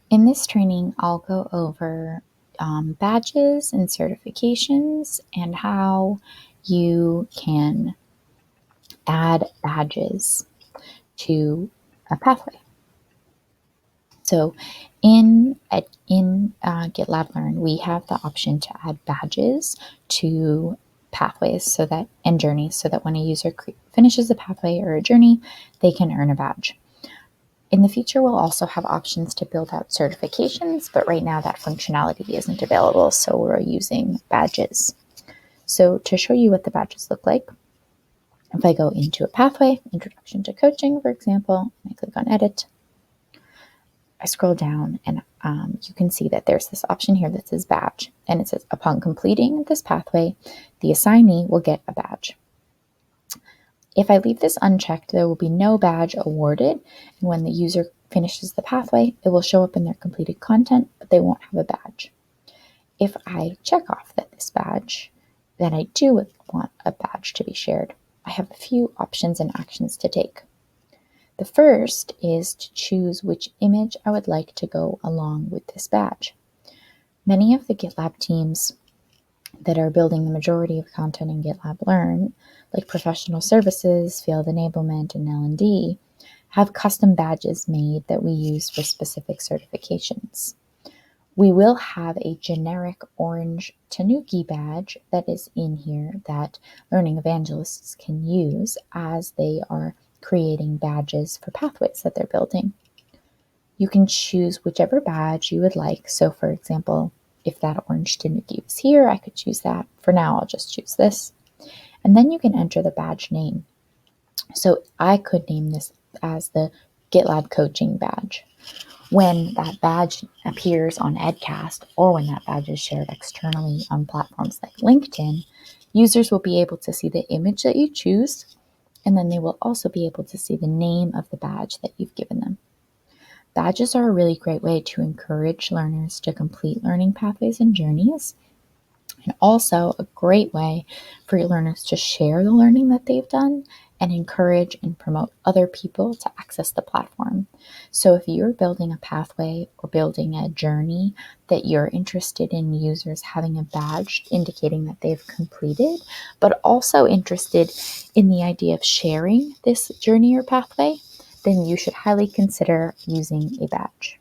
In this training, I'll go over badges and certifications and how you can add badges to a pathway. So in GitLab Learn, we have the option to add badges to pathways and journeys so that when a user finishes a pathway or a journey, they can earn a badge. In the future, we'll also have options to build out certifications, but right now that functionality isn't available, so we're using badges. So to show you what the badges look like, if I go into a pathway, Introduction to Coaching, for example, and I click on Edit, I scroll down and you can see that there's this option here that says Badge, and it says, upon completing this pathway, the assignee will get a badge. If I leave this unchecked, there will be no badge awarded, and when the user finishes the pathway, it will show up in their completed content, but they won't have a badge. If I check off this badge, then I do want a badge to be shared. I have a few options and actions to take. The first is to choose which image I would like to go along with this badge. Many of the GitLab teams that are building the majority of content in GitLab Learn, like professional services, field enablement, and L&D, have custom badges made that we use for specific certifications. We will have a generic orange Tanuki badge that is in here that learning evangelists can use as they are creating badges for pathways that they're building. You can choose whichever badge you would like. So for example, if that orange Tanuki was here, I could choose that. For now, I'll just choose this. And then you can enter the badge name. So I could name this as the GitLab Coaching badge. When that badge appears on Edcast, or when that badge is shared externally on platforms like LinkedIn, users will be able to see the image that you choose, and then they will also be able to see the name of the badge that you've given them. Badges are a really great way to encourage learners to complete learning pathways and journeys, and also a great way for your learners to share the learning that they've done and encourage and promote other people to access the platform. So if you're building a pathway or building a journey that you're interested in users having a badge indicating that they've completed, but also interested in the idea of sharing this journey or pathway, then you should highly consider using a badge.